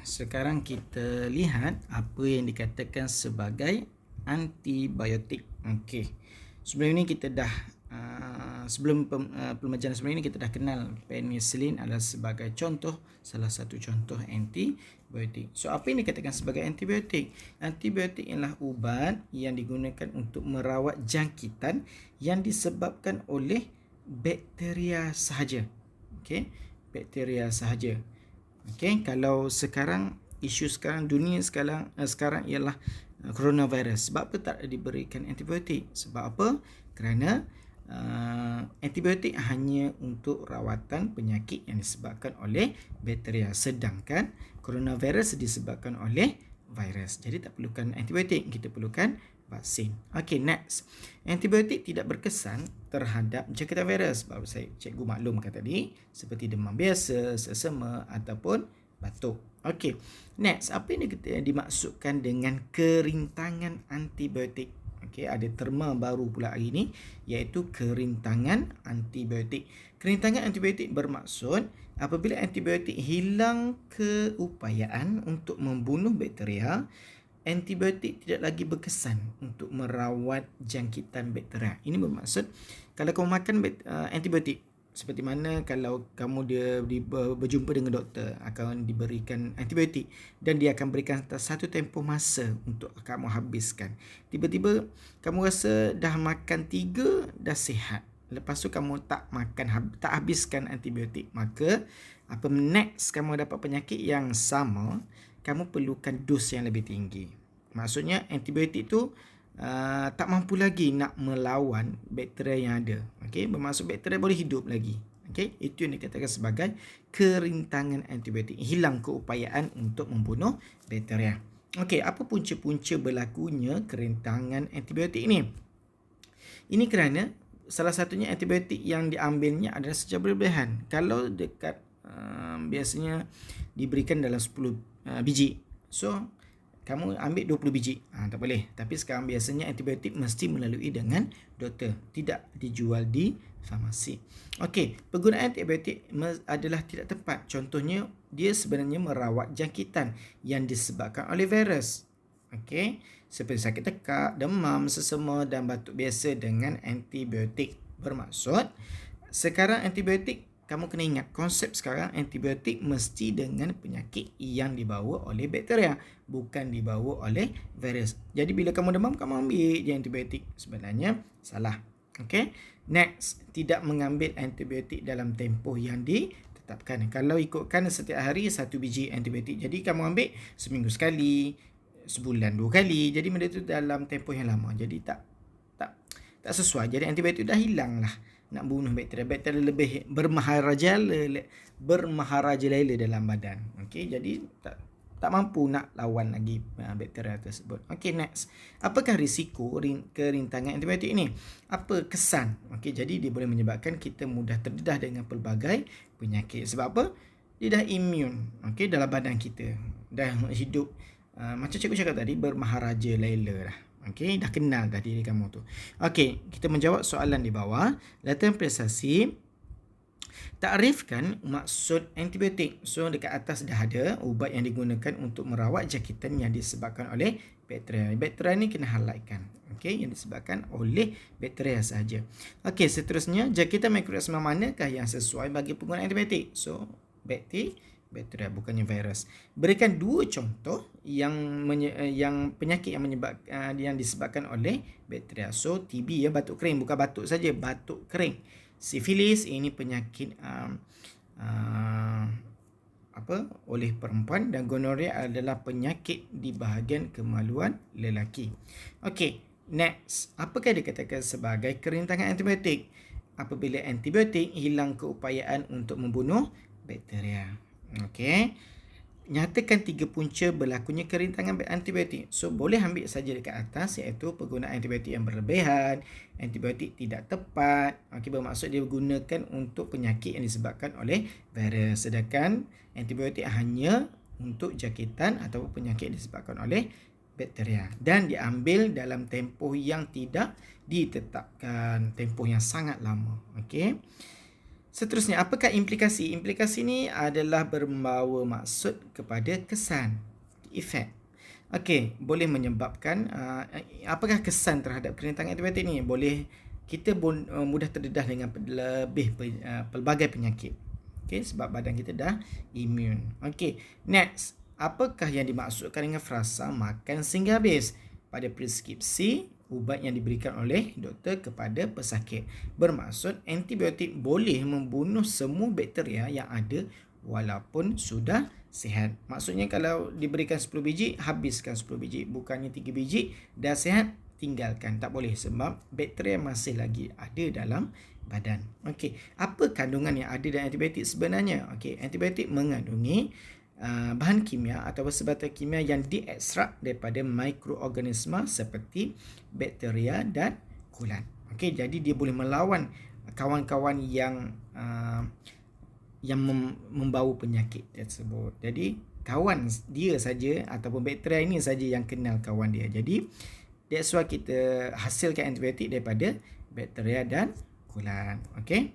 sekarang kita lihat apa yang dikatakan sebagai antibiotik. Okey. Sebelum ini kita dah pembelajaran sebelum ini kita dah kenal penicillin adalah sebagai contoh, salah satu contoh antibiotik. So apa yang dikatakan sebagai antibiotik? Antibiotik ialah ubat yang digunakan untuk merawat jangkitan yang disebabkan oleh bakteria sahaja. Okey, bakteria sahaja. Okey, kalau sekarang isu sekarang dunia sekarang ialah coronavirus. Sebab apa tak diberikan antibiotik? Sebab apa? Kerana antibiotik hanya untuk rawatan penyakit yang disebabkan oleh bakteria, sedangkan coronavirus disebabkan oleh virus. Jadi tak perlukan antibiotik, kita perlukan vaksin. Okey, next. Antibiotik tidak berkesan terhadap jangkitan virus. Baru cikgu maklumkan tadi, seperti demam biasa, sesama ataupun batuk. Okey, next. Apa yang dimaksudkan dengan kerintangan antibiotik? Okey, ada terma baru pula hari ini, iaitu kerintangan antibiotik. Kerintangan antibiotik bermaksud apabila antibiotik hilang keupayaan untuk membunuh bakteria, antibiotik tidak lagi berkesan untuk merawat jangkitan bakteria. Ini bermaksud kalau kamu makan antibiotik, seperti mana kalau kamu berjumpa dengan doktor, akan diberikan antibiotik dan dia akan berikan satu tempoh masa untuk kamu habiskan. Tiba-tiba kamu rasa dah makan 3 dah sihat. Lepas tu kamu tak habiskan antibiotik, maka next kamu dapat penyakit yang sama, kamu perlukan dos yang lebih tinggi. Maksudnya antibiotik tu tak mampu lagi nak melawan bakteria yang ada. Okey, bermaksud bakteria boleh hidup lagi. Okey, itu yang dikatakan sebagai kerintangan antibiotik. Hilang keupayaan untuk membunuh bakteria. Okey, apa punca-punca berlakunya kerintangan antibiotik ini? Ini kerana salah satunya antibiotik yang diambilnya adalah secara berlebihan. Kalau dekat biasanya diberikan dalam 10 biji. So, kamu ambil 20 biji. Tak boleh. Tapi sekarang biasanya antibiotik mesti melalui dengan doktor. Tidak dijual di farmasi. Okey, penggunaan antibiotik adalah tidak tepat. Contohnya, dia sebenarnya merawat jangkitan yang disebabkan oleh virus. Okey, seperti sakit tekak, demam, sesama dan batuk biasa dengan antibiotik. Bermaksud, sekarang antibiotik, kamu kena ingat konsep sekarang antibiotik mesti dengan penyakit yang dibawa oleh bakteria, bukan dibawa oleh virus. Jadi bila kamu demam, kamu ambil je antibiotik. Sebenarnya salah. Okey. Next, tidak mengambil antibiotik dalam tempoh yang ditetapkan. Kalau ikutkan setiap hari 1 biji antibiotik, jadi kamu ambil seminggu sekali, sebulan 2 kali. Jadi benda tu dalam tempoh yang lama. Jadi tak sesuai. Jadi antibiotik dah hilang lah nak bunuh bakteria. Bakteria lebih bermaharajalela dalam badan. Okey, jadi tak mampu nak lawan lagi bakteria tersebut. Okey, next. Apakah risiko kerintangan antibiotik ini? Apa kesan? Okey, jadi dia boleh menyebabkan kita mudah terdedah dengan pelbagai penyakit. Sebab apa? Dia dah imun, okey, dalam badan kita. Dah hidup macam cikgu cakap tadi, bermaharajalela dah. Okey, dah kenal dah diri kamu tu. Okey, kita menjawab soalan di bawah. Latihan prestasi. Takrifkan maksud antibiotik. So, dekat atas dah ada ubat yang digunakan untuk merawat jangkitan yang disebabkan oleh bakteria. Bakteria ni kena highlightkan. Okey, yang disebabkan oleh bakteria sahaja. Okey, seterusnya, jangkitan mikroorganisma manakah yang sesuai bagi penggunaan antibiotik? So, bakteria bukannya virus. Berikan 2 contoh yang penyakit yang disebabkan oleh bakteria. So TB batuk kering, bukan batuk saja, batuk kering. Sifilis ini penyakit oleh perempuan, dan gonorea adalah penyakit di bahagian kemaluan lelaki. Okey, next. Apakah dikatakan sebagai kerintangan antibiotik? Apabila antibiotik hilang keupayaan untuk membunuh bakteria. Okey. Nyatakan 3 punca berlakunya kerintangan antibiotik. So, boleh ambil saja dekat atas, iaitu penggunaan antibiotik yang berlebihan, antibiotik tidak tepat. Okey, bermaksud dia digunakan untuk penyakit yang disebabkan oleh virus. Sedangkan antibiotik hanya untuk jangkitan atau penyakit yang disebabkan oleh bakteria. Dan diambil dalam tempoh yang tidak ditetapkan. Tempoh yang sangat lama. Okey. Seterusnya, apakah implikasi? Implikasi ni adalah membawa maksud kepada kesan, efek. Okey, boleh menyebabkan apakah kesan terhadap kerentangan antibiotik ni? Boleh kita mudah terdedah dengan pelbagai penyakit. Okey, sebab badan kita dah imun. Okey, next. Apakah yang dimaksudkan dengan frasa makan sehingga habis? Pada preskripsi ubat yang diberikan oleh doktor kepada pesakit. Bermaksud antibiotik boleh membunuh semua bakteria yang ada walaupun sudah sihat. Maksudnya kalau diberikan 10 biji, habiskan 10 biji. Bukannya 3 biji, dah sihat, tinggalkan. Tak boleh sebab bakteria masih lagi ada dalam badan. Okey, apa kandungan yang ada dalam antibiotik sebenarnya? Okey, antibiotik mengandungi bahan kimia atau sebatai kimia yang diekstrak daripada mikroorganisma seperti bakteria dan kulat. Okey, jadi dia boleh melawan kawan-kawan yang membawa penyakit tersebut. Jadi kawan dia saja ataupun bakteria ini saja yang kenal kawan dia. Jadi that's why kita hasilkan antibiotik daripada bakteria dan kulat. Okey.